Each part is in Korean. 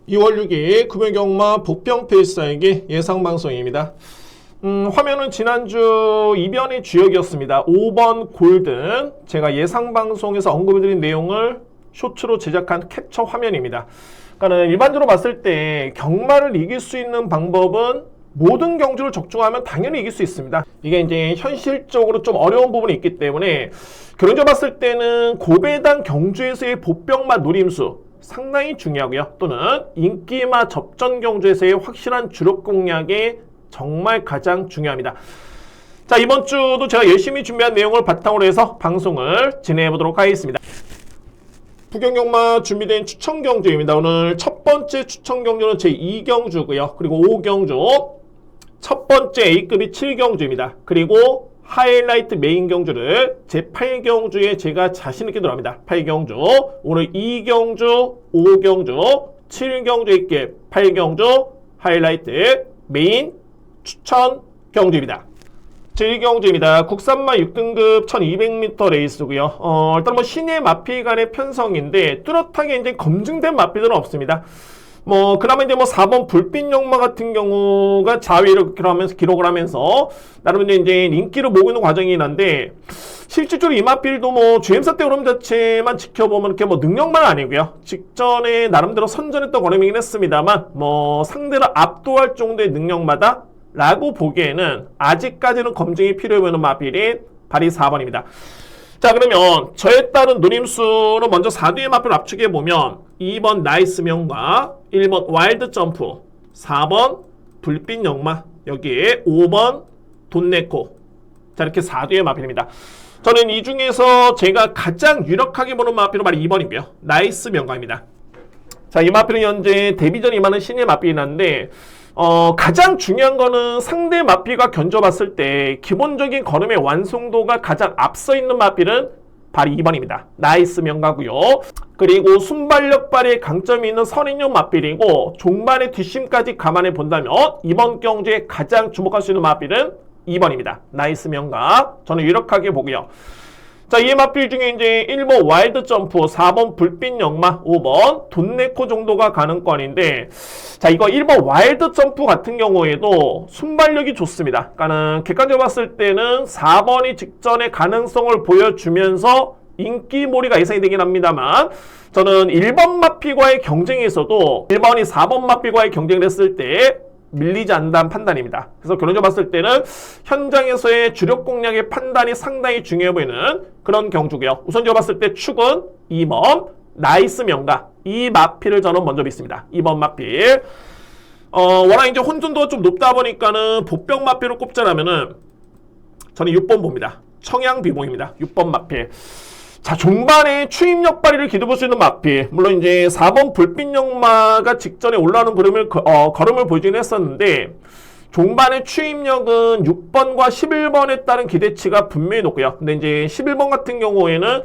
2월 6일 금요경마 복병필사에게 예상방송입니다. 화면은 지난주 이변의 주역이었습니다. 5번 골든, 제가 예상방송에서 언급해드린 내용을 쇼츠로 제작한 캡처 화면입니다. 그러니까 일반적으로 봤을 때 경마를 이길 수 있는 방법은 모든 경주를 적중하면 당연히 이길 수 있습니다. 이게 이제 현실적으로 좀 어려운 부분이 있기 때문에 결론적으로 봤을 때는 고배당 경주에서의 복병마 노림수 상당히 중요하고요. 또는 인기마 접전 경주에서의 확실한 주력 공략이 정말 가장 중요합니다. 자, 이번 주도 제가 열심히 준비한 내용을 바탕으로 해서 방송을 진행해 보도록 하겠습니다. 부경경마 준비된 추천 경주입니다. 오늘 첫 번째 추천 경주는 제2경주고요. 그리고 5경주, 첫 번째 A급이 7경주입니다. 그리고 하이라이트 메인 경주를 제8경주에 제가 자신있게 들어갑니다. 8경주, 오늘 2경주, 5경주, 7경주 A급, 8경주, 하이라이트 메인 추천 경주입니다. 제1경주입니다. 국산마 6등급 1200m 레이스고요. 일단 뭐 신예 마필 간의 편성인데 뚜렷하게 이제 검증된 마필들은 없습니다. 그나마 이제 4번 불빛 영마 같은 경우가 자위를 기록을 하면서 나름 이제 인기를 모으고 있는 과정이긴 한데, 실질적으로 이 마필도 GM사 때 그럼 자체만 지켜보면 이렇게 능력만 아니고요. 직전에 나름대로 선전했던 걸음이긴 했습니다만, 상대를 압도할 정도의 능력마다 라고 보기에는 아직까지는 검증이 필요해 보이는 마필이 발이 4번입니다. 자, 그러면 저에 따른 노림수로 먼저 4뒤의 마필을 압축해보면 2번 나이스 명과 1번 와일드 점프, 4번 불빛 영마, 여기에 5번 돈네코. 자, 이렇게 4뒤의 마필입니다. 저는 이 중에서 제가 가장 유력하게 보는 마필은 바로 2번이고요. 나이스 명가입니다. 자, 이 마필은 현재 데뷔전 임하는 신예 마필이긴 한데, 가장 중요한 거는 상대 마필과 견줘봤을 때 기본적인 걸음의 완성도가 가장 앞서 있는 마필은 바로 2번입니다. 나이스 명가고요. 그리고 순발력 발휘의 강점이 있는 선인용 마필이고, 종반의 뒷심까지 감안해 본다면 이번 경주에 가장 주목할 수 있는 마필은 2번입니다. 나이스 명가. 저는 유력하게 보고요. 자, 이 마필 중에 이제 1번 와일드 점프, 4번 불빛 영마, 5번 돈네코 정도가 가능권인데, 자, 이거 1번 와일드 점프 같은 경우에도 순발력이 좋습니다. 그러니까는 객관적으로 봤을 때는 4번이 직전의 가능성을 보여주면서 인기몰이가 예상이 되긴 합니다만, 저는 1번 마필과의 경쟁에서도 1번이 4번 마필과의 경쟁을 했을 때 밀리지 않는다는 판단입니다. 그래서 결론적으로 봤을 때는 현장에서의 주력 공략의 판단이 상당히 중요해 보이는 그런 경주고요. 우선적으로 봤을 때 축은 2번 나이스 명가, 이 마필을 저는 먼저 믿습니다. 2번 마필. 워낙 이제 혼돈도가 좀 높다 보니까는 복병 마필을 꼽자라면은 저는 6번 봅니다. 청양 비봉입니다. 6번 마필. 자, 종반에 추임력 발휘를 기대볼 수 있는 마필. 물론 이제 4번 불빛 영마가 직전에 올라오는 걸음을 보여주긴 했었는데, 종반의 추임력은 6번과 11번에 따른 기대치가 분명히 높고요. 근데 이제 11번 같은 경우에는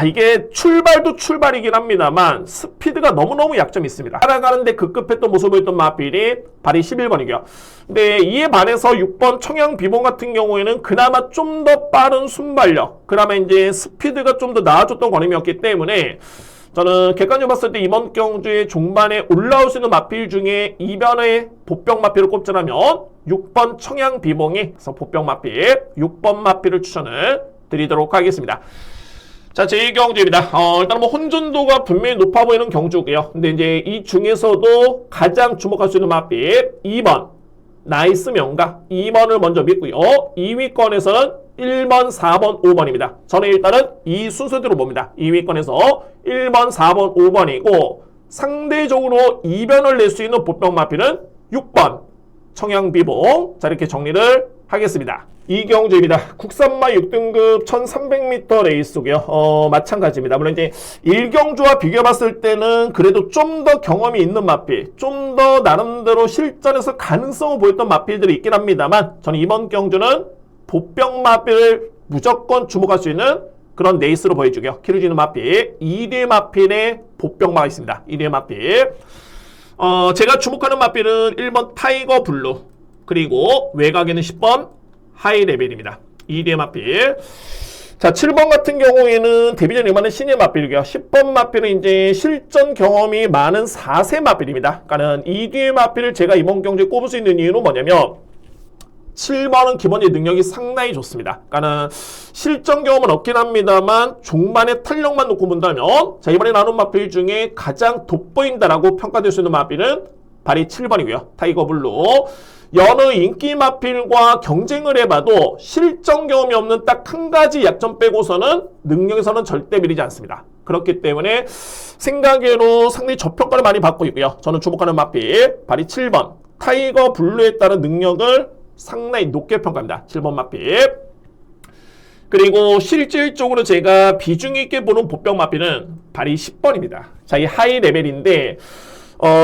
이게 출발도 출발이긴 합니다만 스피드가 너무너무 약점이 있습니다. 따라가는데 급급했던 모습을 보였던 마필이 발이 11번이고요. 근데 이에 반해서 6번 청양 비봉 같은 경우에는 그나마 좀 더 빠른 순발력, 그나마 이제 스피드가 좀 더 나아졌던 걸음이었기 때문에 저는 객관적으로 봤을 때 이번 경주에 종반에 올라올 수 있는 마필 중에 이변의 복병 마필을 꼽자면 6번 청양 비봉이 복병 마필, 6번 마필을 추천을 드리도록 하겠습니다. 자, 제2경주입니다. 일단 혼전도가 분명히 높아 보이는 경주고요. 근데 이제 이 중에서도 가장 주목할 수 있는 마필 2번 나이스 명가, 2번을 먼저 믿고요. 2위권에서는 1번, 4번, 5번입니다. 저는 일단은 이 순서대로 봅니다. 2위권에서 1번, 4번, 5번이고, 상대적으로 이변을 낼 수 있는 복병 마필은 6번 청양비봉. 자, 이렇게 정리를 하겠습니다. 이경주입니다. 국산마 6등급 1300m 레이스고요. 마찬가지입니다. 물론 이제 1경주와 비교해봤을 때는 그래도 좀 더 경험이 있는 마필, 좀 더 나름대로 실전에서 가능성을 보였던 마필들이 있긴 합니다만, 저는 이번 경주는 복병 마필을 무조건 주목할 수 있는 그런 레이스로 보여주고요. 키를 주는 마필, 2대 마필의 복병마가 있습니다. 2대 마필. 제가 주목하는 마필은 1번 타이거 블루, 그리고 외곽에는 10번 하이 레벨입니다. 2대 마필. 자, 7번 같은 경우에는 데뷔전 이만한 신예 맞필이고요. 10번 맞필은 이제 실전 경험이 많은 4세 맞필입니다. 그러니까는 이 뒤에 맞필을 제가 이번 경주에 꼽을 수 있는 이유는 뭐냐면 7번은 기본적인 능력이 상당히 좋습니다. 그러니까는 실전 경험은 없긴 합니다만 종반의 탄력만 놓고 본다면 자, 이번에 나눈 마필 중에 가장 돋보인다라고 평가될 수 있는 마필은 바로 7번이고요. 타이거 블루. 여느 인기 마필과 경쟁을 해봐도 실전 경험이 없는 딱 한 가지 약점 빼고서는 능력에서는 절대 밀리지 않습니다. 그렇기 때문에 생각외로 상당히 저평가를 많이 받고 있고요. 저는 주목하는 마필 바로 7번 타이거 블루에 따른 능력을 상당히 높게 평가합니다. 7번 마필. 그리고 실질적으로 제가 비중 있게 보는 보병 마필은 바로 10번입니다. 자, 이 하이 레벨인데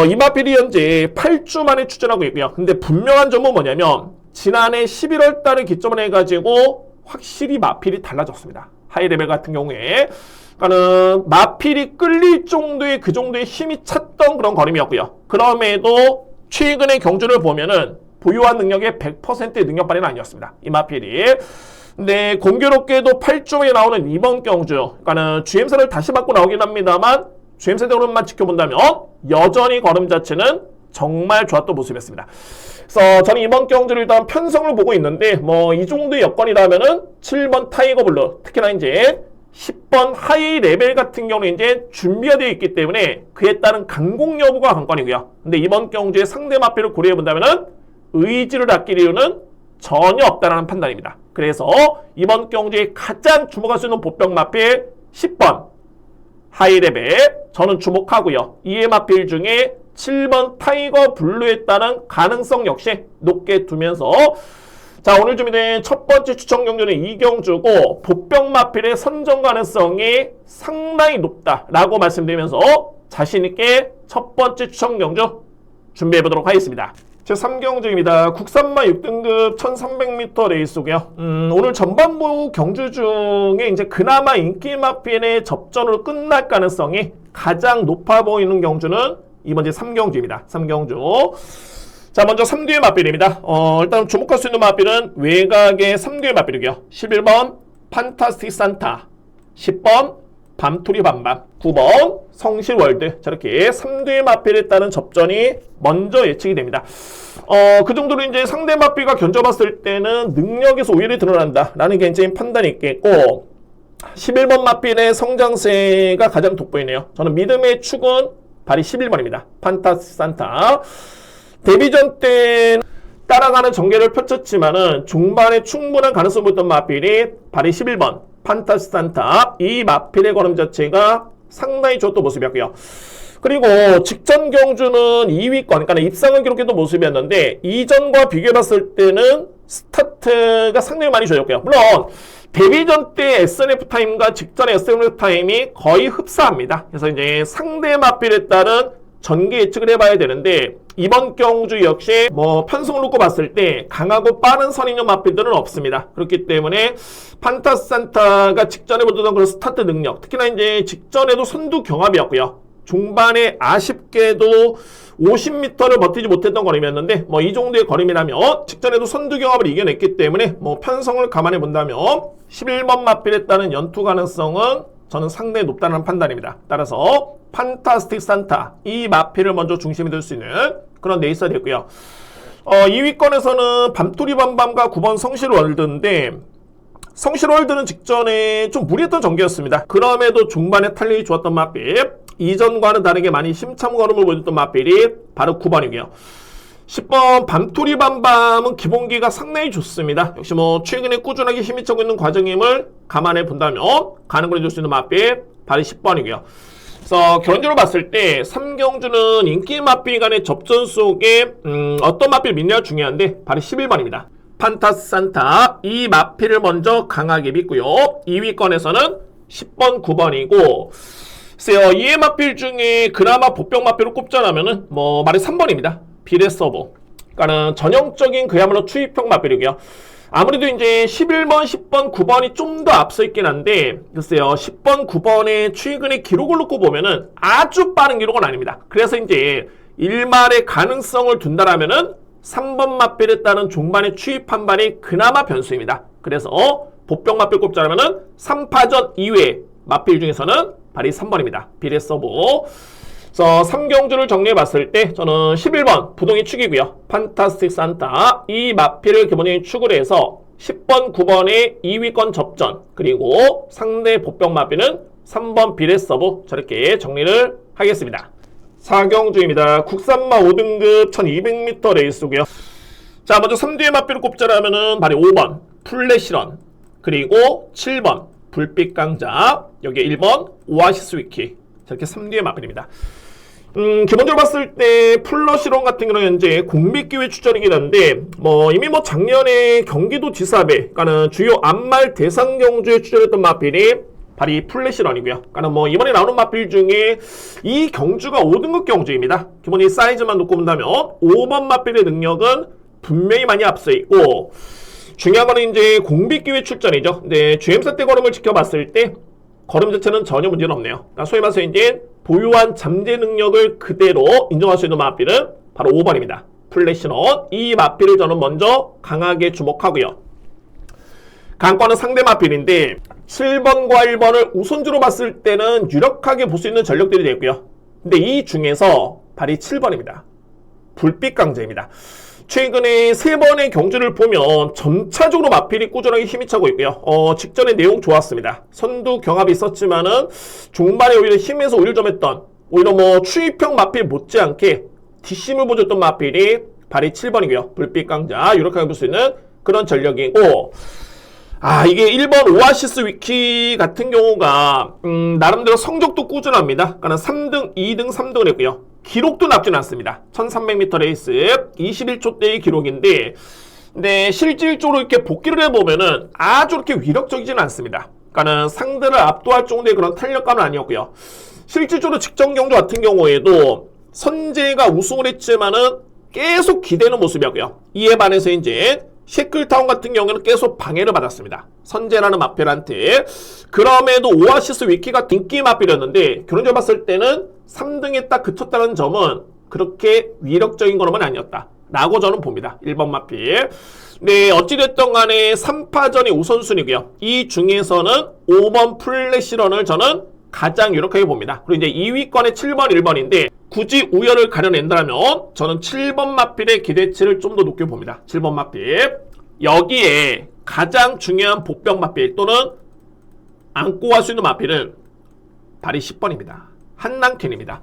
이 마필이 현재 8주 만에 출전하고 있고요. 근데 분명한 점은 뭐냐면 지난해 11월 달을 기점으로 해가지고 확실히 마필이 달라졌습니다. 하이 레벨 같은 경우에 그러니까는 마필이 끌릴 정도의 그 정도의 힘이 찼던 그런 걸음이었고요. 그럼에도 최근의 경주를 보면은 보유한 능력의 100%의 능력 발휘는 아니었습니다. 이 마필이. 근데 공교롭게도 8주에 나오는 이번 경주, 그러니까는 GM사를 다시 받고 나오긴 합니다만 GM사 대우만 지켜본다면 여전히 걸음 자체는 정말 좋았던 모습이었습니다. 그래서 저는 이번 경주를 일단 편성을 보고 있는데 뭐 이 정도의 여건이라면은 7번 타이거 블루, 특히나 이제 10번 하이 레벨 같은 경우는 이제 준비가 되어 있기 때문에 그에 따른 강공 여부가 관건이고요. 근데 이번 경주의 상대 마필을 고려해 본다면은 의지를 아낄 이유는 전혀 없다라는 판단입니다. 그래서 이번 경주에 가장 주목할 수 있는 보병 마필 10번 하이 레벨 저는 주목하고요. 이에 마필 중에 7번 타이거 블루에 따른 가능성 역시 높게 두면서 자, 오늘 준비된 첫 번째 추천 경주는 이 경주고 보병 마필의 선정 가능성이 상당히 높다라고 말씀드리면서 자신있게 첫 번째 추천 경주 준비해보도록 하겠습니다. 제3경주입니다. 국산마 6등급 1300m 레이스고요. 오늘 전반부 경주 중에 이제 그나마 인기 마필의 접전으로 끝날 가능성이 가장 높아 보이는 경주는 이번 제3경주입니다. 3경주. 자, 먼저 3뒤의 마필입니다. 일단 주목할 수 있는 마필은 외곽의 3뒤의 마필이고요. 11번 판타스틱 산타, 10번 밤토리 밤밤, 9번 성실월드. 저렇게 3뒤의 마필에 따른 접전이 먼저 예측이 됩니다. 그 정도로 이제 상대 마필과 견져봤을 때는 능력에서 오히려 드러난다라는 개인적인 판단이 있겠고 11번 마필의 성장세가 가장 돋보이네요. 저는 믿음의 축은 바로 11번입니다. 판타스틱 산타. 데뷔전 때 따라가는 전개를 펼쳤지만은 중반에 충분한 가능성을 보였던 마필이 바로 11번 판타스틱 산타. 이 마필의 걸음 자체가 상당히 좋았던 모습이었고요. 그리고 직전 경주는 2위권, 그러니까 입상을 기록했던 모습이었는데 이전과 비교해봤을 때는 스타트가 상당히 많이 좋았고요. 물론 데뷔전 때 SNF 타임과 직전의 SNF 타임이 거의 흡사합니다. 그래서 이제 상대 마필에 따른 전개 예측을 해봐야 되는데 이번 경주 역시 뭐 편성을 놓고 봤을 때 강하고 빠른 선인형 마필들은 없습니다. 그렇기 때문에 판타스틱 산타가 직전에 보던 그런 스타트 능력, 특히나 이제 직전에도 선두 경합이었고요. 중반에 아쉽게도 50m를 버티지 못했던 걸음이었는데 뭐 이 정도의 걸음이라면 직전에도 선두 경합을 이겨냈기 때문에 뭐 편성을 감안해 본다면 11번 마필에 따른 연투 가능성은 저는 상당히 높다는 판단입니다. 따라서 판타스틱 산타 이 마필을 먼저 중심에 둘 수 있는 그런 레이스가 됐고요. 2위권에서는 밤토리 밤밤과 9번 성실월드인데 성실월드는 직전에 좀 무리했던 전개였습니다. 그럼에도 중반에 탄력이 좋았던 마필, 이전과는 다르게 많이 힘찬 걸음을 보여줬던 마필이 바로 9번이고요. 10번 밤토리 밤밤은 기본기가 상당히 좋습니다. 역시 뭐 최근에 꾸준하게 힘이 차고 있는 과정임을 감안해 본다면 가능을 해줄 수 있는 마필 바로 10번이고요. 그래서 결론적으로 봤을 때 3경주는 인기 마필 간의 접전 속에 어떤 마필 믿느냐 중요한데 바로 11번입니다. 판타스틱 산타 이 마필을 먼저 강하게 믿고요. 2위권에서는 10번 9번이고 글쎄요, 이의 마필 중에 그나마 보병 마필을 꼽자라면은 뭐 말이 3번입니다. 비례 서버. 그러니까는 전형적인 그야말로 추입형 마필이고요. 아무래도 이제 11번, 10번, 9번이 좀 더 앞서 있긴 한데 글쎄요, 10번, 9번의 최근의 기록을 놓고 보면은 아주 빠른 기록은 아닙니다. 그래서 이제 일말의 가능성을 둔다라면은 3번 마필에 따른 종반의 추입 한 발이 그나마 변수입니다. 그래서 복병 마필 꼽자라면은 3파전 이외 마필 중에서는 발이 3번입니다. 비례 서브. 그래서 3경주를 정리해봤을 때 저는 11번 부동의 축이고요. 판타스틱 산타 이 마필을 기본적인 축으로 해서 10번, 9번의 2위권 접전 그리고 상대 복병 마필은 3번 비례 서브 저렇게 정리를 하겠습니다. 4경주입니다. 국산마 5등급 1200m 레이스고요. 자, 먼저 3뒤의 마필을 꼽자라면은 발이 5번 플래시런 그리고 7번 불빛 강자 여기에 1번 오아시스 위키 저렇게 3뒤의 마필입니다. 기본적으로 봤을 때 플러시론 같은 경우는 현재 공백기회 출전이긴 한데 이미 작년에 경기도 지사배 그러니까는 주요 암말 대상 경주에 출전했던 마필이 발이 플래시런이고요. 그러니까 이번에 나오는 마필 중에 이 경주가 5등급 경주입니다. 기본적인 사이즈만 놓고 본다면 5번 마필의 능력은 분명히 많이 앞서 있고 중요한 거는 이제 공백기회 출전이죠. 근데 GM사 때 걸음을 지켜봤을 때 걸음 자체는 전혀 문제는 없네요. 그러니까 소위 말해서 이제 보유한 잠재 능력을 그대로 인정할 수 있는 마필은 바로 5번입니다. 플래시런 이 마필을 저는 먼저 강하게 주목하고요. 강권은 상대 마필인데 7번과 1번을 우선주로 봤을 때는 유력하게 볼 수 있는 전력들이 되고요. 근데 이 중에서 발이 7번입니다. 불빛 강자입니다. 최근에 3번의 경주를 보면 점차적으로 마필이 꾸준하게 힘이 차고 있고요. 직전에 내용 좋았습니다. 선두 경합이 있었지만은 종반에 오히려 힘에서 오히려 좀 했던 오히려 추입형 마필 못지않게 뒷심을 보여줬던 마필이 발이 7번이고요. 불빛 강자 유력하게 볼 수 있는 그런 전력이고 이게 1번 오아시스 위키 같은 경우가 나름대로 성적도 꾸준합니다. 그러니까 3등, 2등, 3등을 했고요. 기록도 나쁘진 않습니다. 1300m 레이스 21초대의 기록인데 근데 실질적으로 이렇게 복귀를 해보면은 아주 이렇게 위력적이진 않습니다. 그러니까는 상대를 압도할 정도의 그런 탄력감은 아니었고요. 실질적으로 직전 경주 같은 경우에도 선제가 우승을 했지만은 계속 기대는 모습이었고요. 이에 반해서 이제 셰클타운 같은 경우에는 계속 방해를 받았습니다. 선제라는 마필한테. 그럼에도 오아시스 위키가 인기 마필이었는데 결론적으로 봤을 때는 3등에 딱 그쳤다는 점은 그렇게 위력적인 것만 아니었다 라고 저는 봅니다. 1번 마필. 네, 어찌됐든 간에 3파전이 우선순위고요. 이 중에서는 5번 플래시런을 저는 가장 유력하게 봅니다. 그리고 이제 2위권에 7번, 1번인데 굳이 우열을 가려낸다면 저는 7번 마필의 기대치를 좀 더 높게 봅니다. 7번 마필. 여기에 가장 중요한 복병 마필 또는 안고 갈 수 있는 마필은 발이 10번입니다. 한남캔입니다.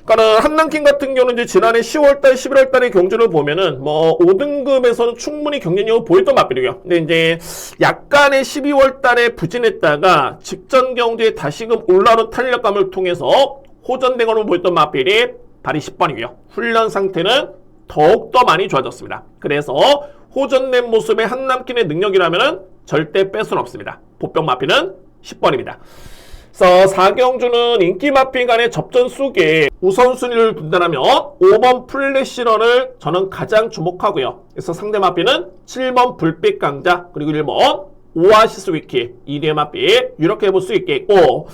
그러니까 한남캔 같은 경우는 이제 지난해 10월달, 11월달의 경주를 보면은 5등급에서는 충분히 경쟁력을 보였던 마필이고요. 근데 이제 약간의 12월달에 부진했다가 직전 경주에 다시금 올라오는 탄력감을 통해서 호전된 걸로 보였던 마필이 발이 10번이고요. 훈련 상태는 더욱더 많이 좋아졌습니다. 그래서 호전된 모습의 한남킨의 능력이라면 절대 뺄 수는 없습니다. 복병 마필은 10번입니다. 그래서 4경주는 인기 마필 간의 접전 속에 우선순위를 둔다면 5번 플래시런을 저는 가장 주목하고요. 그래서 상대 마필은 7번 불빛 강자 그리고 1번 오아시스 위키 2대 마필 이렇게 볼 수 있겠고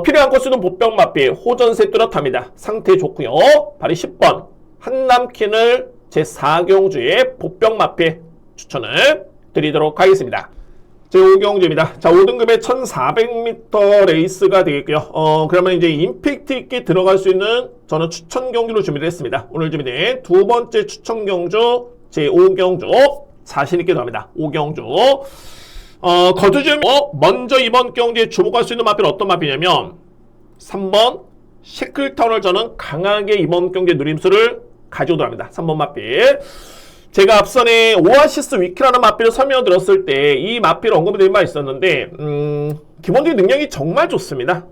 필요한 코스는 복병 마필 호전세 뚜렷합니다. 상태 좋고요. 발이 10번 한남킨을 제4경주의 복병 마필 추천을 드리도록 하겠습니다. 제5경주입니다. 자, 5등급의 1400m 레이스가 되겠고요. 그러면 이제 임팩트 있게 들어갈 수 있는 저는 추천 경주로 준비를 했습니다. 오늘 준비된 두 번째 추천 경주 제5경주 자신 있게 들어갑니다. 5경주. 거두점 먼저 이번 경주에 주목할 수 있는 마필은 어떤 마필이냐면 3번 셰클타운을 저는 강하게 이번 경주에 누림수를 가지고 들어갑니다. 3번 마필. 제가 앞선에 오아시스 위키라는 마필을 설명을 들었을 때 이 마필을 언급이 된 바 있었는데 기본적인 능력이 정말 좋습니다.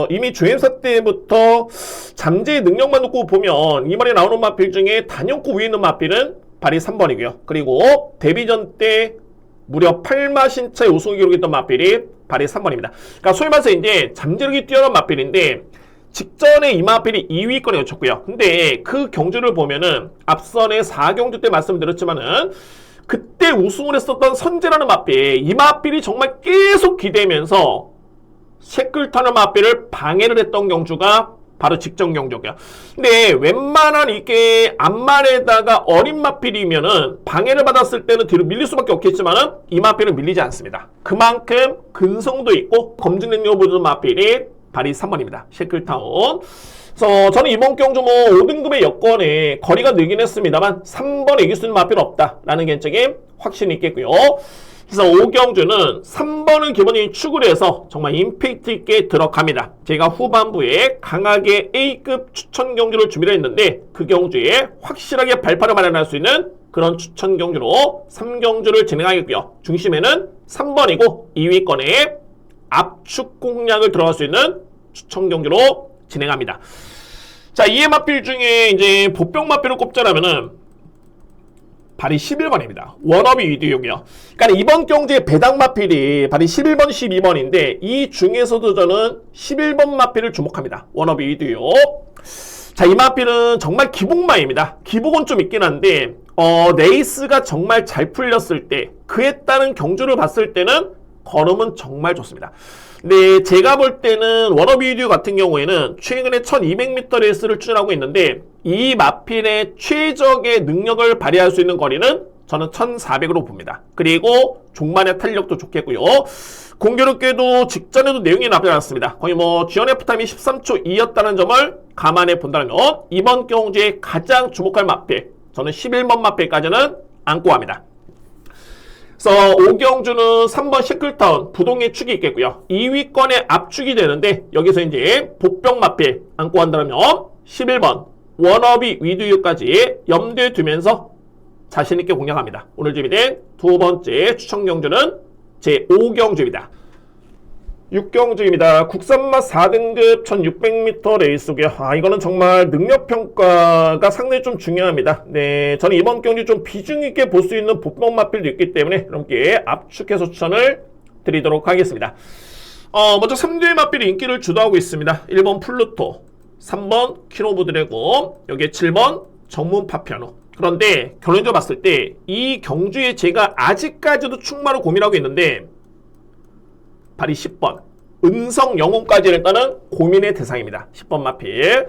이미 주행사 때부터 잠재의 능력만 놓고 보면 이번에 나오는 마필 중에 단연코 위에 있는 마필은 발이 3번이고요. 그리고 데뷔전 때 무려 8마 신차의 우승을 기록했던 마필이 발이 3번입니다. 그러니까 소위 말해서 이제 잠재력이 뛰어난 마필인데 직전에 이 마필이 2위권에 놓쳤고요. 근데 그 경주를 보면은 앞선에 4경주 때 말씀드렸지만은 그때 우승을 했었던 선제라는 마필, 이 마필이 정말 계속 기대면서 셰클타는 마필을 방해를 했던 경주가 바로 직전 경주고요. 근데 웬만한 이게 앞말에다가 어린 마필이면은 방해를 받았을 때는 뒤로 밀릴 수밖에 없겠지만은 이 마필은 밀리지 않습니다. 그만큼 근성도 있고 검증 능력을 보여주는 마필이 발이 3번입니다. 셰클타운. 그래서 저는 이번 경주 뭐 5등급의 여건에 거리가 늘긴 했습니다만 3번에 이길 수 있는 마필은 없다라는 개인적인 확신이 있겠고요. 그래서 5경주는 3번을 기본적인 축을 해서 정말 임팩트 있게 들어갑니다. 제가 후반부에 강하게 A급 추천 경주를 준비를 했는데 그 경주에 확실하게 발판을 마련할 수 있는 그런 추천 경주로 3경주를 진행하겠고요. 중심에는 3번이고 2위권에 압축 공략을 들어갈 수 있는 추천 경주로 진행합니다. 자, 이해 마필 중에 이제 보병 마필을 꼽자라면은 발이 11번입니다. 워너비 위드용이요. 그러니까 이번 경주의 배당 마필이 발이 11번, 12번인데 이 중에서도 저는 11번 마필을 주목합니다. 워너비 위드용. 자, 이 마필은 정말 기복마입니다. 기복은 좀 있긴 한데 레이스가 정말 잘 풀렸을 때 그에 따른 경주를 봤을 때는 걸음은 정말 좋습니다. 근데 제가 볼 때는 워너비 위드 같은 경우에는 최근에 1200m 레이스를 추진하고 있는데 이 마필의 최적의 능력을 발휘할 수 있는 거리는 저는 1400으로 봅니다. 그리고 종만의 탄력도 좋겠고요. 공교롭게도 직전에도 내용이 나쁘지 않았습니다. 거의 뭐 GNF 타임이 13초 2였다는 점을 감안해 본다면 이번 경주에 가장 주목할 마필, 저는 11번 마필까지는 안고 갑니다. 그래서 5경주는 3번 셰클타운 부동의 축이 있겠고요. 2위권에 압축이 되는데 여기서 이제 복병 마필 안고 간다면 11번 워너비 위드유까지 염두에 두면서 자신있게 공략합니다. 오늘 준비된 두 번째 추천 경주는 제 5경주입니다. 6경주입니다. 국산맛 4등급 1600m 레이스고요. 이거는 정말 능력평가가 상당히 좀 중요합니다. 네, 저는 이번 경주 좀 비중 있게 볼 수 있는 복병 마필도 있기 때문에 여러분께 압축해서 추천을 드리도록 하겠습니다. 먼저 3대 마필이 인기를 주도하고 있습니다. 1번 플루토, 3번 키노브 드래곤, 여기에 7번 정문 파피아노. 그런데 결론적으로 봤을 때 이 경주에 제가 아직까지도 충마로 고민하고 있는데 발이 10번 은성 영웅까지 일단은 고민의 대상입니다. 10번 마필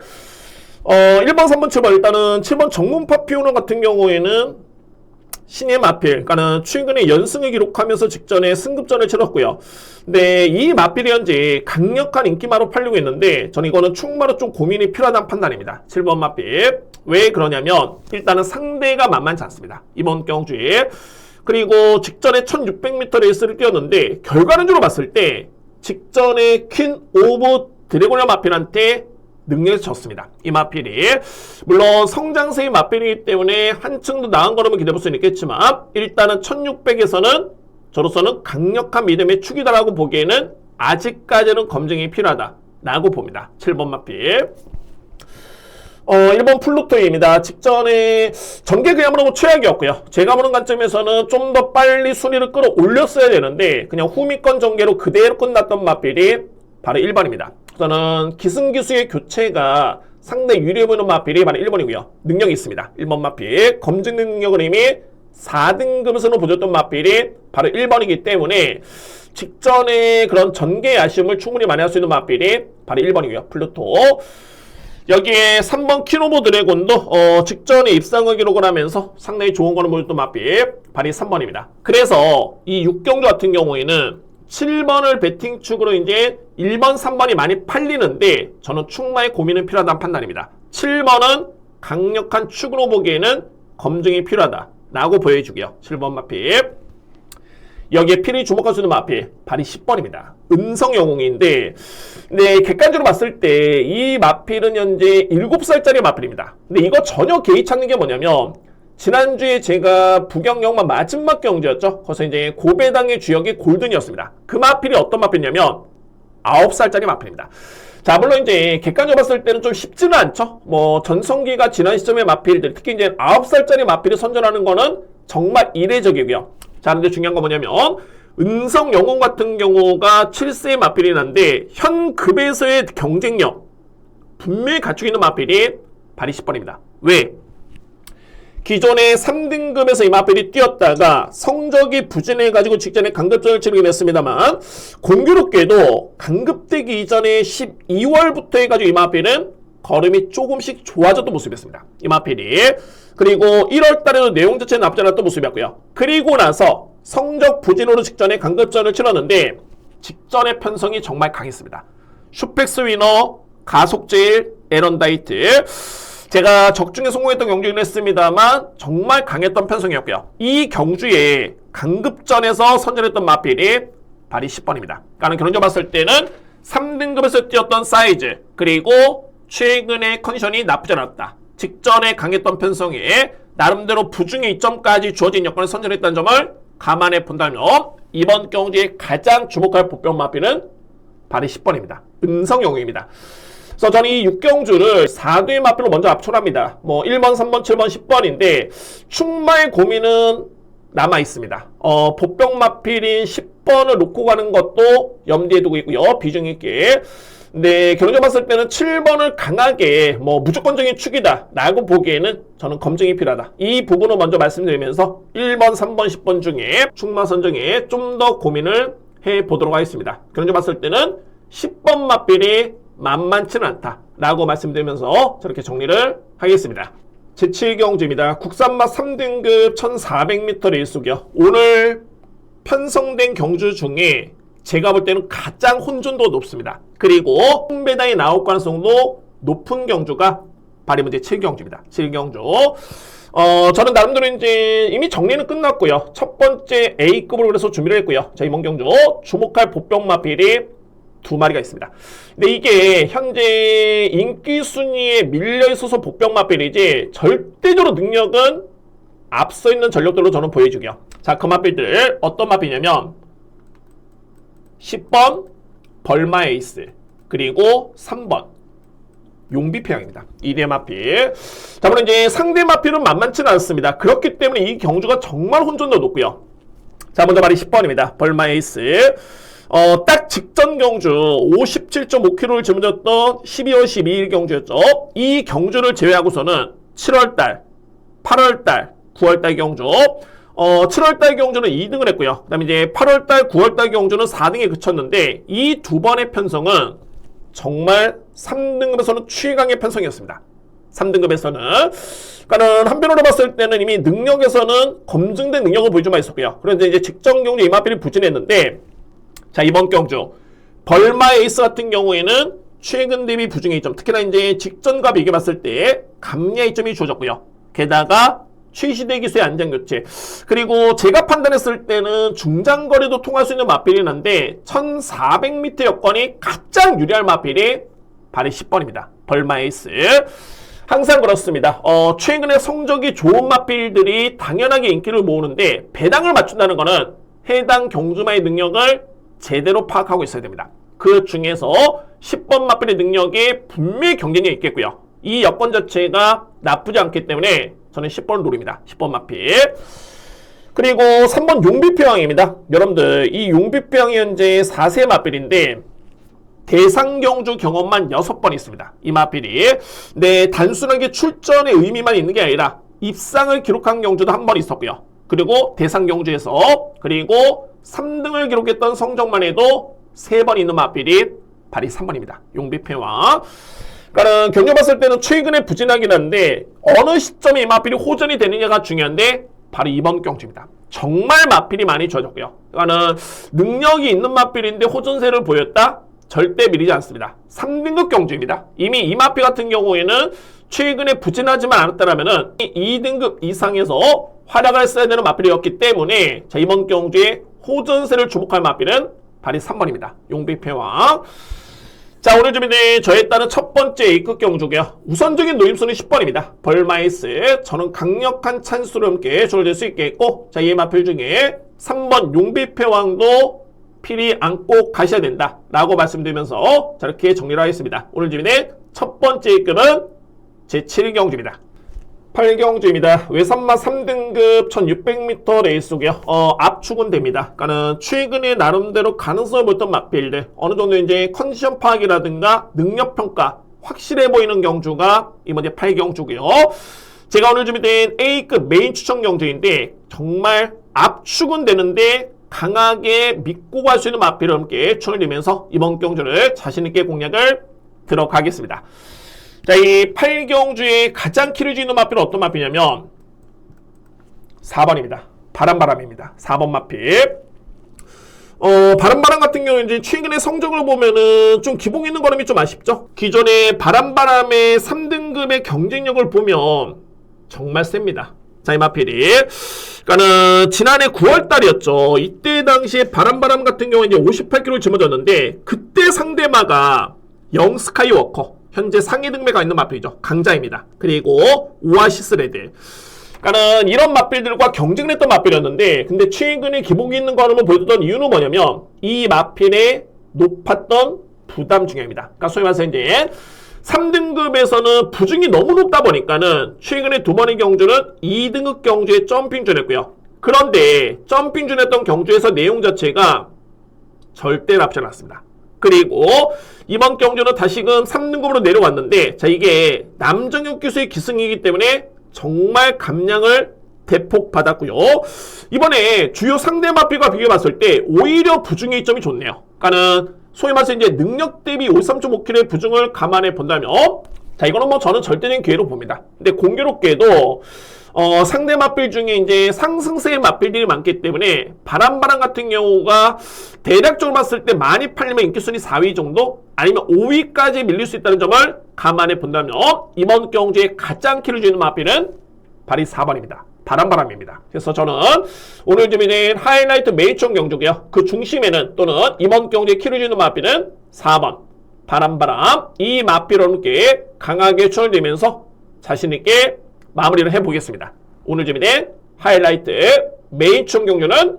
1번 3번 7번 일단은 7번 정문 파피오너 같은 경우에는 신의 마필 그러니까는 최근에 연승을 기록하면서 직전에 승급전을 치렀고요. 근데 이 마필이 현재 강력한 인기마로 팔리고 있는데 저는 이거는 충마로 좀 고민이 필요하다는 판단입니다. 7번 마필 왜 그러냐면 일단은 상대가 만만치 않습니다. 이번 경주에 그리고 직전에 1600m 레이스를 뛰었는데 결과론적으로 봤을 때 직전에 퀸 오브 드래곤의 마필한테 능력이 졌습니다. 이 마필이 물론 성장세의 마필이기 때문에 한층 더 나은 걸음을 기대해볼 수는 있겠지만 일단은 1600에서는 저로서는 강력한 믿음의 축이다라고 보기에는 아직까지는 검증이 필요하다라고 봅니다. 7번 마필 1번 플루토입니다. 직전에 전개 그야말로 최악이었고요. 제가 보는 관점에서는 좀 더 빨리 순위를 끌어올렸어야 되는데 그냥 후미권 전개로 그대로 끝났던 마필이 바로 1번입니다. 저는 기승기수의 교체가 상당히 유리해 보이는 마필이 바로 1번이고요. 능력이 있습니다. 1번 마필 검증 능력을 이미 4등급에서는 보여줬던 마필이 바로 1번이기 때문에 직전에 그런 전개의 아쉬움을 충분히 많이 할 수 있는 마필이 바로 1번이고요. 플루토 여기에 3번 키노브 드래곤도 직전에 입상을 기록을 하면서 상당히 좋은 거는 보여줬던 마필 발이 3번입니다. 그래서 이 6경주 같은 경우에는 7번을 배팅축으로 이제 1번, 3번이 많이 팔리는데 저는 충마의 고민은 필요하다는 판단입니다. 7번은 강력한 축으로 보기에는 검증이 필요하다라고 보여주고요. 7번 마필 여기에 필히 주목할 수 있는 마필 발이 10번입니다. 은성 영웅인데 네, 객관적으로 봤을 때 이 마필은 현재 7살짜리 마필입니다. 근데 이거 전혀 개의치 않는 게 뭐냐면 지난주에 제가 부경영마 마지막 경주였죠. 거기서 이제 고배당의 주역이 골든이었습니다. 그 마필이 어떤 마필이냐면 9살짜리 마필입니다. 자, 물론 이제 객관적으로 봤을 때는 좀 쉽지는 않죠. 뭐 전성기가 지난 시점의 마필들, 특히 이제 9살짜리 마필을 선전하는 거는 정말 이례적이고요. 자, 근데 중요한 건 뭐냐면 은성 영웅 같은 경우가 7세의 마필이 난데 현 급에서의 경쟁력 분명히 갖추고 있는 마필이 발이 10번입니다. 왜? 기존의 3등급에서 이 마필이 뛰었다가 성적이 부진해가지고 직전에 강급전을 치르긴 했습니다만 공교롭게도 강급되기 이전에 12월부터 해가지고 이 마필은 걸음이 조금씩 좋아졌던 모습이었습니다. 이마필이. 그리고 1월 달에도 내용 자체는 나쁘지 않았던 모습이었고요. 그리고 나서 성적 부진으로 직전에 강급전을 치렀는데 직전의 편성이 정말 강했습니다. 슈펙스 위너, 가속제일, 에런다이트. 제가 적중에 성공했던 경주이긴 했습니다만 정말 강했던 편성이었고요. 이 경주에 강급전에서 선전했던 마필이 발이 10번입니다. 그러니까 결론적으로 봤을 때는 3등급에서 뛰었던 사이즈 그리고 최근의 컨디션이 나쁘지 않았다. 직전에 강했던 편성에 나름대로 부중의 이점까지 주어진 여건을 선전했다는 점을 감안해 본다면 이번 경주에 가장 주목할 복병 마필은 발이 10번입니다. 은성영웅입니다. 그래서 저는 이 6경주를 4대 마필로 먼저 압축합니다. 1번, 3번, 7번, 10번인데 충마의 고민은 남아 있습니다. 복병 마필인 10번을 놓고 가는 것도 염두에 두고 있고요. 비중 있게. 네, 결론적으로 봤을 때는 7번을 강하게 무조건적인 축이다 라고 보기에는 저는 검증이 필요하다. 이 부분을 먼저 말씀드리면서 1번, 3번, 10번 중에 충마 선정에 좀 더 고민을 해보도록 하겠습니다. 결론적으로 봤을 때는 10번 마필이 만만치는 않다 라고 말씀드리면서 저렇게 정리를 하겠습니다. 제7경주입니다. 국산마 3등급 1400m 레이스고요. 오늘 편성된 경주 중에 제가 볼 때는 가장 혼돈도가 높습니다. 그리고 홍배당이 나올 가능성도 높은 경주가 바로 문제 7경주입니다. 7경주. 저는 나름대로 이제 이미 정리는 끝났고요. 첫 번째 A급으로 그래서 준비를 했고요. 자, 이번 경주 주목할 복병 마필이 2마리가 있습니다. 근데 이게 현재 인기 순위에 밀려있어서 복병 마필이지 절대적으로 능력은 앞서 있는 전력들로 저는 보여주고요. 자, 그 마필들 어떤 마필이냐면 10번 벌마 에이스 그리고 3번 용비패양입니다. 2대 마필. 자, 물론 이제 상대 마필은 만만치는 않습니다. 그렇기 때문에 이 경주가 정말 혼돈도 높고요. 자, 먼저 말이 10번입니다. 벌마 에이스. 딱 직전 경주 57.5km를 짊어졌던 12월 12일 경주였죠. 이 경주를 제외하고서는 7월달, 8월달, 9월달 경주 7월달 경주는 2등을 했고요. 그 다음에 이제 8월달, 9월달 경주는 4등에 그쳤는데 이 두 번의 편성은 정말 3등급에서는 최강의 편성이었습니다. 3등급에서는. 그러니까는 한편으로 봤을 때는 이미 능력에서는 검증된 능력을 보여주만 있었고요. 그런데 이제 직전 경주 이마필이 부진했는데 자, 이번 경주 벌마 에이스 같은 경우에는 최근 대비 부중의 이점, 특히나 이제 직전과 비교해 봤을 때 감량 이점이 주어졌고요. 게다가 최시대 기수의 안전교체, 그리고 제가 판단했을 때는 중장거리도 통할 수 있는 마필이긴 한데 1400m 여건이 가장 유리할 마필이 바로 10번입니다. 벌마 에이스. 항상 그렇습니다. 최근에 성적이 좋은 마필들이 당연하게 인기를 모으는데 배당을 맞춘다는 것은 해당 경주마의 능력을 제대로 파악하고 있어야 됩니다. 그 중에서 10번 마필의 능력이 분명히 경쟁력이 있겠고요. 이 여건 자체가 나쁘지 않기 때문에 저는 10번을 노립니다. 10번 마필. 그리고 3번 용비표왕입니다. 여러분들 이 용비표왕이 현재 4세 마필인데 대상경주 경험만 6번 있습니다. 이 마필이. 네, 단순하게 출전의 의미만 있는 게 아니라 입상을 기록한 경주도 한 번 있었고요. 그리고 대상경주에서 그리고 3등을 기록했던 성적만 해도 3번 있는 마필이 발이 3번입니다. 용비패왕. 그러니까 경주 봤을 때는 최근에 부진하긴 한데 어느 시점에 이 마필이 호전이 되느냐가 중요한데 바로 이번 경주입니다. 정말 마필이 많이 좋아졌고요. 그러니까 능력이 있는 마필인데 호전세를 보였다? 절대 밀리지 않습니다. 3등급 경주입니다. 이미 이 마필 같은 경우에는 최근에 부진하지만 않았다면 2등급 이상에서 활약을 써야 되는 마필이었기 때문에 자, 이번 경주에 호전세를 주목할 마필은 발이 3번입니다. 용비패왕. 자, 오늘 준비된 저에 따른 첫 번째 A급 경주고요. 우선적인 노림수는 10번입니다. 벌마이스. 저는 강력한 찬스로 함께 조절될 수 있겠고 자, 이 마필 중에 3번 용비패왕도 필히 안고 가셔야 된다 라고 말씀드리면서 저렇게 정리를 하겠습니다. 오늘 준비된 첫 번째 A급은 제7경주입니다. 8경주입니다. 외산마 3등급 1600m 레이스고요. 압축은 됩니다. 그러니까는 최근에 나름대로 가능성을 보였던 마필들 어느 정도 이제 컨디션 파악이라든가 능력 평가 확실해 보이는 경주가 이번 이제 8경주고요. 제가 오늘 준비된 A급 메인 추천 경주인데 정말 압축은 되는데 강하게 믿고 갈 수 있는 마필을 함께 추천을 드리면서 이번 경주를 자신있게 공략을 들어가겠습니다. 자, 이 8경주의 가장 키를 쥐는 마필은 어떤 마필이냐면 4번입니다. 바람바람입니다. 4번 마필. 바람바람 같은 경우는 이제 최근의 성적을 보면은 좀 기복 있는 거름이 좀 아쉽죠? 기존의 바람바람의 3등급의 경쟁력을 보면 정말 셉니다. 자, 이 마필이. 그러니까는 지난해 9월 달이었죠. 이때 당시에 바람바람 같은 경우에 이제 58kg를 짊어졌는데 그때 상대마가 영 스카이워커. 현재 상위 등급에 가 있는 마필이죠. 강자입니다. 그리고 오아시스 레드. 그러니까는 이런 마필들과 경쟁을 했던 마필이었는데 근데 최근에 기복이 있는 거름을 보여줬던 이유는 뭐냐면 이 마필의 높았던 부담 중요합니다. 그러니까 소위 말해서 이제 3등급에서는 부중이 너무 높다 보니까는 최근에 두 번의 경주는 2등급 경주에 점핑준 했고요. 그런데 점핑준 했던 경주에서 내용 자체가 절대 납치 않았습니다. 그리고 이번 경주는 다시금 3등급으로 내려왔는데 자, 이게 남정혁 교수의 기승이기 때문에 정말 감량을 대폭 받았고요. 이번에 주요 상대 마필과 비교해 봤을 때 오히려 부중의 이점이 좋네요. 그러니까는 소위 말해서 이제 능력 대비 53.5kg의 부중을 감안해 본다면 자, 이거는 뭐 저는 절대적인 기회로 봅니다. 근데 공교롭게도 상대 마필 중에 이제 상승세의 마필들이 많기 때문에 바람바람 같은 경우가 대략적으로 봤을 때 많이 팔리면 인기순위 4위 정도 아니면 5위까지 밀릴 수 있다는 점을 감안해 본다면 이번 경주에 가장 키를 쥐는 마필은 바로 4번입니다. 바람바람입니다. 그래서 저는 오늘 준비된 하이라이트 메이총 경주고요. 그 중심에는 또는 이번 경주에 키를 쥐는 마필은 4번 바람바람 이 마필을 함께 강하게 추천드리면서 자신있게 마무리를 해보겠습니다. 오늘 준비된 하이라이트 메이총 경주는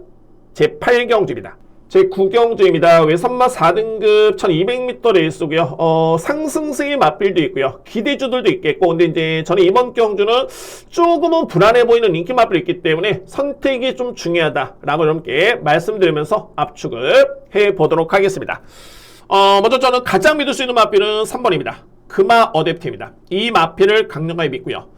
제8경주입니다. 제9경주입니다. 외선마 4등급 1200m 레이스고요. 상승세의 마필도 있고요. 기대주들도 있겠고 근데 이제 저는 이번 경주는 조금은 불안해 보이는 인기 마필이 있기 때문에 선택이 좀 중요하다라고 여러분께 말씀드리면서 압축을 해보도록 하겠습니다. 먼저 저는 가장 믿을 수 있는 마필은 3번입니다. 금화 어댑트입니다. 이 마필을 강력하게 믿고요.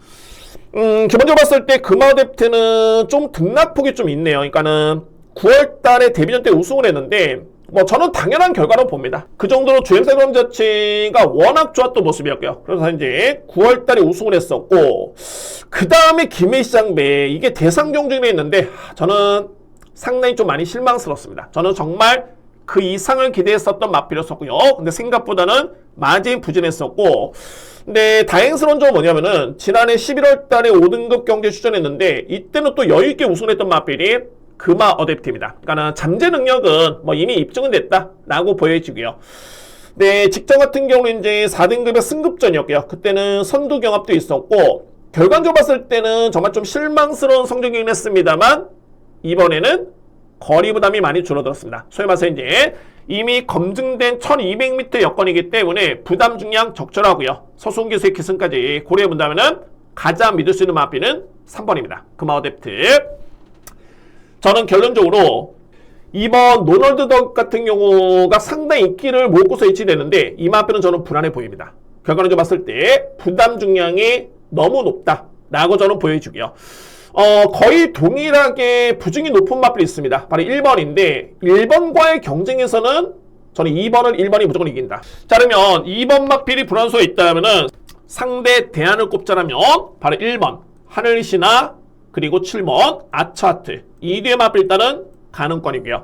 기본적으로 봤을 때 금화 어댑트는 좀 등락폭이 좀 있네요. 그러니까는 9월 달에 데뷔전 때 우승을 했는데 뭐 저는 당연한 결과로 봅니다. 그 정도로 주행사 그럼 자체가 워낙 좋았던 모습이었고요. 그래서 이제 9월 달에 우승을 했었고 그 다음에 김해시장배 이게 대상 경쟁을 했는데 저는 상당히 좀 많이 실망스럽습니다. 저는 정말 그 이상을 기대했었던 마필이었었고요. 근데 생각보다는 많이 부진했었고 근데 다행스러운 점은 뭐냐면은 지난해 11월 달에 5등급 경기에 출전했는데 이때는 또 여유있게 우승했던 마필이 금화 어댑트입니다. 그러니까 잠재 능력은 뭐 이미 입증은 됐다라고 보여지고요. 네, 직전 같은 경우는 이제 4등급의 승급전이었고요. 그때는 선두 경합도 있었고 결과적으로 봤을 때는 정말 좀 실망스러운 성적이긴 했습니다만 이번에는 거리 부담이 많이 줄어들었습니다. 소위 말해서 이제 이미 검증된 1200m 여건이기 때문에 부담 중량 적절하고요. 서수훈 교수의 기승까지 고려해 본다면은 가장 믿을 수 있는 마필은 3번입니다. 금화 어댑트. 저는 결론적으로 이번 노널드 덕 같은 경우가 상당히 인기를 몰고서 예치되는데 이 마필은 저는 불안해 보입니다. 결과적으로 봤을 때 부담 중량이 너무 높다라고 저는 보여주고요. 거의 동일하게 부중이 높은 마필이 있습니다. 바로 1번인데 1번과의 경쟁에서는 저는 2번을 1번이 무조건 이긴다. 자, 그러면 2번 마필이 불안수가 있다면은 상대 대안을 꼽자라면 바로 1번 하늘신화 그리고 7번 아차하트 이 뒤에 마필 일단은 가능권이고요.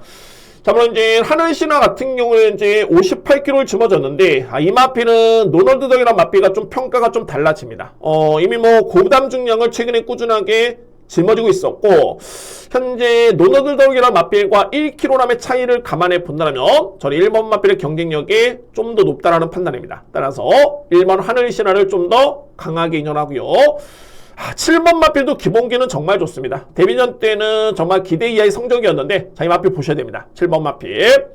자, 물론 이제 하늘신화 같은 경우에 이제 58kg를 짊어졌는데 이 마필은 노널드 덕이란 마필과 좀 평가가 좀 달라집니다. 이미 뭐 고부담 중량을 최근에 꾸준하게 짊어지고 있었고 현재 노널드 덕이란 마필과 1kg의 차이를 감안해 본다면 저는 1번 마필의 경쟁력이 좀 더 높다라는 판단입니다. 따라서 1번 하늘신화를 좀 더 강하게 인정하고요. 7번 마필도 기본기는 정말 좋습니다. 데뷔전 때는 정말 기대 이하의 성적이었는데 자, 이 마필 보셔야 됩니다. 7번 마필.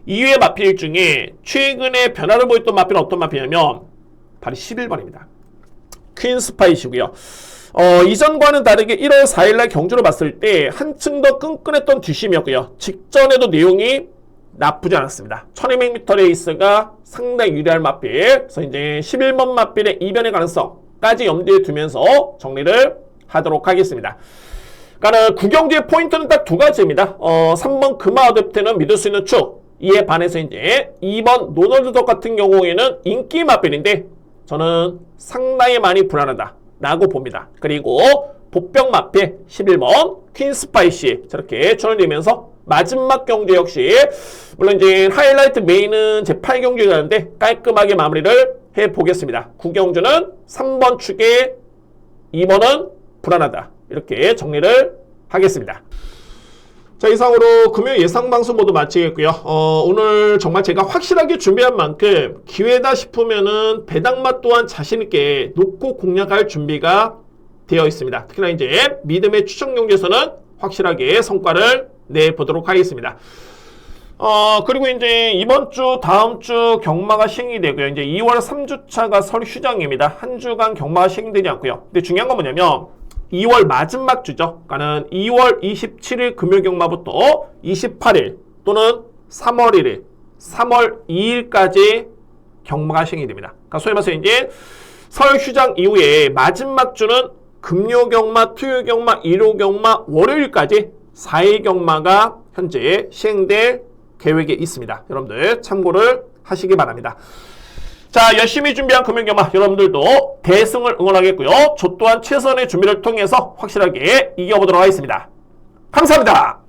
이외의 마필 중에 최근에 변화를 보였던 마필은 어떤 마필이냐면 바로 11번입니다. 퀸스파이시고요. 이전과는 다르게 1월 4일날 경주를 봤을 때 한층 더 끈끈했던 뒷심이었고요. 직전에도 내용이 나쁘지 않았습니다. 1200m 레이스가 상당히 유리할 마필. 그래서 이제 11번 마필의 이변의 가능성까지 염두에 두면서 정리를 하도록 하겠습니다. 그러니까 구경지의 포인트는 딱 두 가지입니다. 3번 금화 어댑트는 믿을 수 있는 축. 이에 반해서 이제 2번 노널드 덕 같은 경우에는 인기 마필인데 저는 상당히 많이 불안하다 라고 봅니다. 그리고 복병마필 11번 퀸스파이시 저렇게 전해지면서 마지막 경주 역시 물론 이제 하이라이트 메인은 제 8경주가 되는데 깔끔하게 마무리를 해보겠습니다. 9경주는 3번 축에 2번은 불안하다 이렇게 정리를 하겠습니다. 자, 이상으로 금요일 예상방송 모두 마치겠고요. 오늘 정말 제가 확실하게 준비한 만큼 기회다 싶으면은 배당맛 또한 자신있게 놓고 공략할 준비가 되어 있습니다. 특히나 이제 믿음의 추천 경기에서는 확실하게 성과를 내보도록 하겠습니다. 그리고 이제 이번 주, 다음 주 경마가 시행이 되고요. 이제 2월 3주차가 설 휴장입니다. 한 주간 경마가 시행되지 않고요. 근데 중요한 건 뭐냐면 2월 마지막 주죠. 그러니까는 2월 27일 금요 경마부터 28일 또는 3월 1일, 3월 2일까지 경마가 시행이 됩니다. 그러니까 소위 말해서 이제 설 휴장 이후에 마지막 주는 금요 경마, 토요 경마, 일요 경마, 월요일까지 4일 경마가 현재 시행될 계획에 있습니다. 여러분들 참고를 하시기 바랍니다. 자, 열심히 준비한 금요 경마 여러분들도 대승을 응원하겠고요. 저 또한 최선의 준비를 통해서 확실하게 이겨보도록 하겠습니다. 감사합니다.